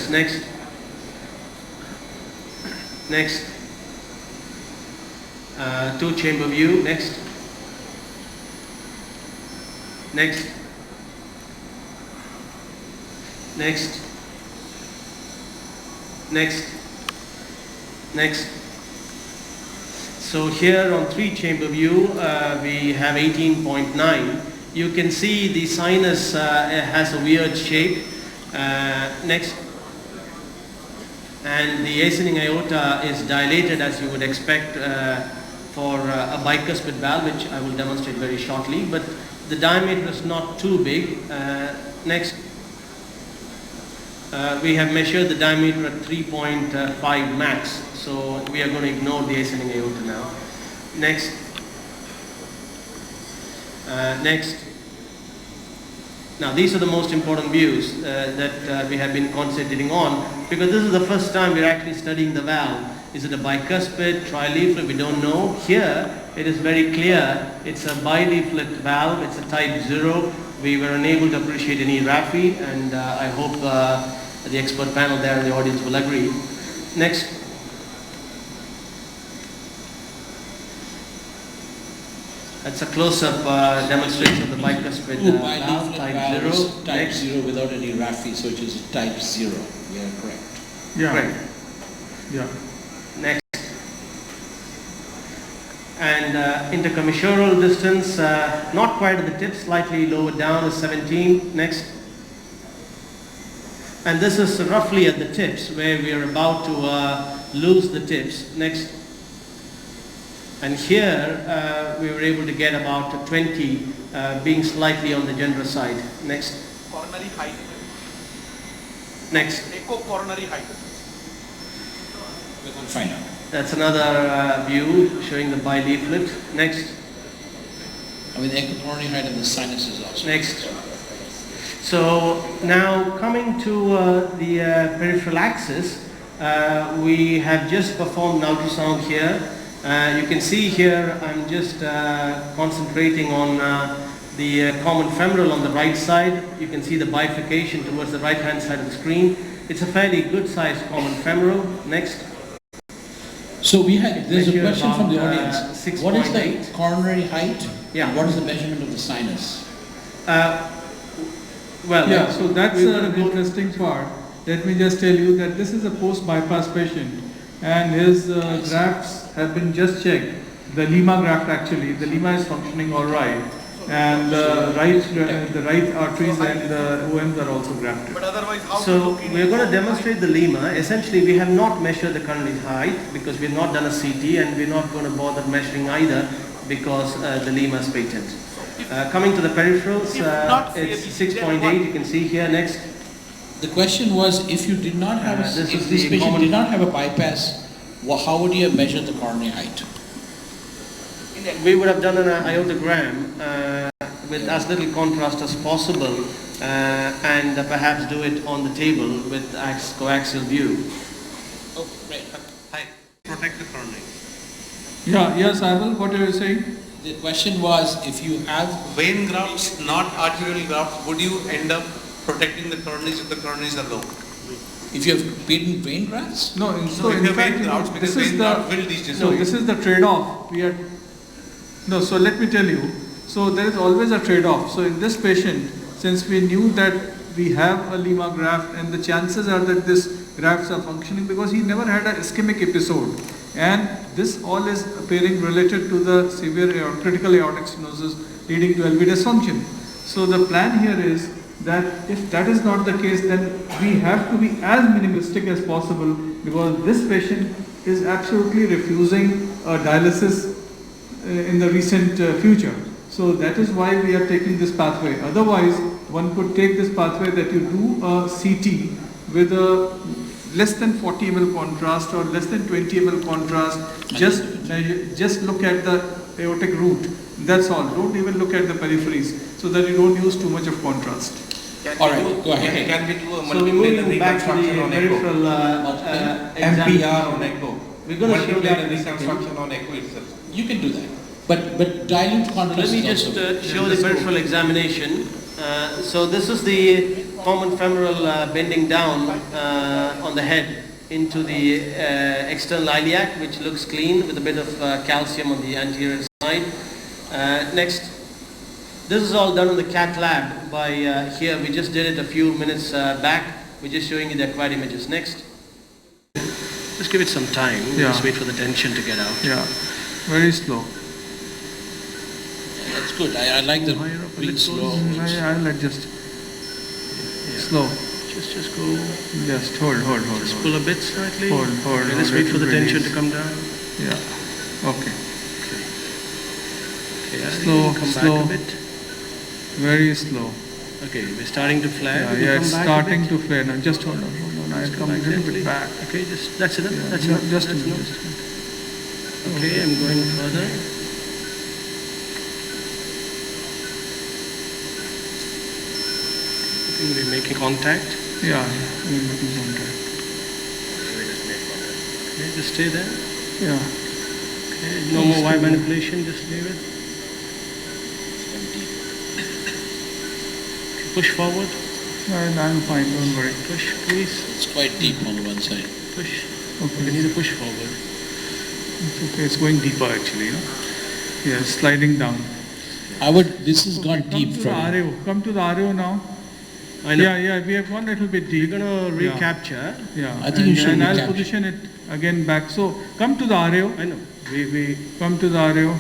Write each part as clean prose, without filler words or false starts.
That's next. Next. Two chamber view. Next. Next. Next. Next. Next. So here on 3 chamber view, we have 18.9. You can see the sinus has a weird shape. Next. And the ascending aorta is dilated as you would expect for a bicuspid valve, which I will demonstrate very shortly. But the diameter is not too big. Next. We have measured the diameter at 3.5 max. So we are going to ignore the ascending aorta now. Next. Next. Now these are the most important views that we have been concentrating on, because this is the first time we're actually studying the valve. Is it a bicuspid, trileaflet? We don't know. Here it is very clear. It's a bileaflet valve. It's a type 0. We were unable to appreciate any RAFI, and I hope the expert panel there in the audience will agree. Next. That's a close-up demonstration of the bicuspid valve, type 0. Type Next. 0 without any RAFI, so it is type 0. Yeah, correct. Yeah. Correct. Yeah. Next. And intercommissural distance, not quite at the tip, slightly lower down, is 17. Next. And this is roughly at the tips where we are about to lose the tips. Next. And here we were able to get about 20, being slightly on the generous side. Next. Coronary height. Next. Echo coronary height. We can find out. That's another view showing the bileaflet. Next. I mean, the echo coronary height and the sinuses also. Next. So now coming to the peripheral axis, we have just performed an ultrasound here. You can see here I'm just concentrating on the common femoral on the right side. You can see the bifurcation towards the right hand side of the screen. It's a fairly good sized common femoral. Next. So there's a Measure question from the about, audience. What is the 6.8. coronary height? Yeah. And what is the measurement of the sinus? Well, Yeah, so that's we're gonna an go- interesting part. Let me just tell you that this is a post-bypass patient, and his grafts have been just checked. The Lima graft actually, the Lima is functioning all right, and the right arteries and the OMs are also grafted. But otherwise, how to So look in we're going to echo? demonstrate the Lima. Essentially, we have not measured the coronary height because we've not done a CT, and we're not going to bother measuring either because the Lima is patent. Coming to the peripherals, it's 6.8. You can see here. Next. The question was, if you did not have, This if is this the patient common- did not have a bypass, how would you have measured the coronary height? We would have done an iodogram with as little contrast as possible, and perhaps do it on the table with coaxial view. Oh, right. Hi. Protect the coronary. Yeah, yes, Abel, what are you saying? The question was, if you have Vein grafts, not arterial grafts, would you end up protecting the coronaries if the coronaries are low? if you have patent vein grafts? No, so if in you have fact, vein you know, grafts, because this is vein the graft will degenerate. this is the trade-off. So let me tell you. So there is always a trade-off. So in this patient, since we knew that we have a Lima graft, and the chances are that this grafts are functioning because he never had an ischemic episode, and this all is appearing related to the severe critical aortic stenosis leading to LV dysfunction. So the plan here is that if that is not the case, then we have to be as minimalistic as possible, because this patient is absolutely refusing dialysis in the recent future. So that is why we are taking this pathway. Otherwise, one could take this pathway that you do a CT with a less than 40 ml contrast or less than 20 ml contrast. Just look at the aortic root. That's all. Don't even look at the peripheries, so that you don't use too much of contrast. All right, go ahead. Can we do a So we're moving back to reconstruction the on echo? peripheral MPR on echo. We're going to show that in a reconstruction on echo itself. You can do that. But dilute contrast Let me is just also show the peripheral examination. So this is the common femoral bending down on the head into the external iliac, which looks clean with a bit of calcium on the anterior side. Next, this is all done in the cath lab by here. We just did it a few minutes back. We're just showing you the acquired images. Next. Just give it some time. Yeah. Just wait for the tension to get out. Yeah, very slow. That's good. I like the being slow. I'll adjust. Slow. Just go. Just hold. Just pull a bit slightly. Hold. Okay, let's wait for the tension to come down. Yeah. Okay. Okay, Slow, come slow. back a bit. Very slow. Okay, we're starting to flare. Yeah, Come it's back a starting bit. to flare now. Just hold on. I'll come a back little gently. bit back. Okay, just that's enough. Yeah, That's enough. just That's a minute. enough. Okay, I'm going further. I think we're making contact. Yeah, we're making contact. Okay, just stay there. Yeah. Okay, no more wire manipulation. Just leave it. Okay, push forward. I'm fine, don't worry. Push, please. It's quite deep on one side. Push. Okay. You need to push forward. It's okay, it's going deeper actually, Yeah, sliding down. This has gone Come deep to from the RO. Come to the RO now. I know. Yeah, we have gone a little bit We're deep. going to Yeah. recapture. Yeah, I think you should and I'll recapture. position it again back. So, come to the RO. I know. We Come to the RO.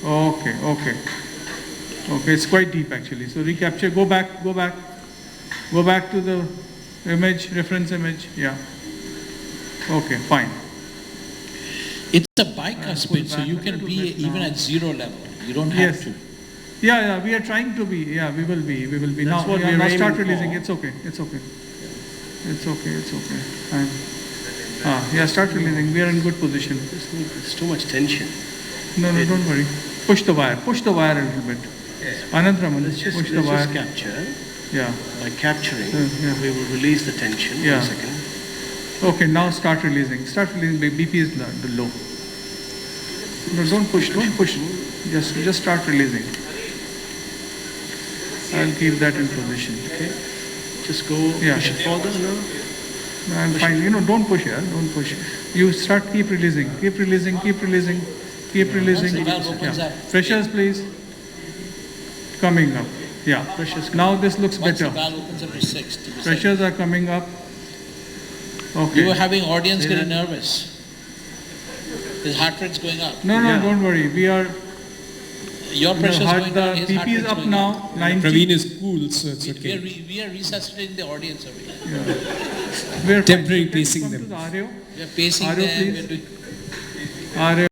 Okay. Okay, it's quite deep actually. So recapture, go back. Go back to the image, reference image. Yeah. Okay, fine. It's a bicuspid, so back you a can little be bit even now. at zero level. You don't have Yes. to. Yeah, we are trying to be. Yeah, we will be. That's Now, what yeah, we're now start aiming releasing. for. It's okay. Fine. Start releasing. We are in good position. There's too much tension. No, don't worry. Push the wire a little bit. Anandraman, Let's just push the wire. capture. Yeah. By capturing, yeah. we will release the tension. Yeah. 1 second. Okay, now start releasing. BP is low. No, don't push. Just start releasing. I'll keep that in position. Okay. Just go Yeah. push it further now. I'm fine. Don't push here. Don't push. You keep releasing. Keep releasing. Once the valve opens Yeah. up. Pressures, please. Coming up. Yeah. Pressures. Now this looks Once the better. valve opens up to 6. Pressures are coming up. You were Okay. having audience getting nervous. His heart rate's going up. No, Yeah. don't worry. We are. Your pressure's going down, his PP heart is rate's up going now. 90. Praveen is cool, so it's We okay. we are resuscitating the audience over here. We're fine. Temporary Can you pacing come them. to the RO? We are pacing RO, them. please. We are doing RO.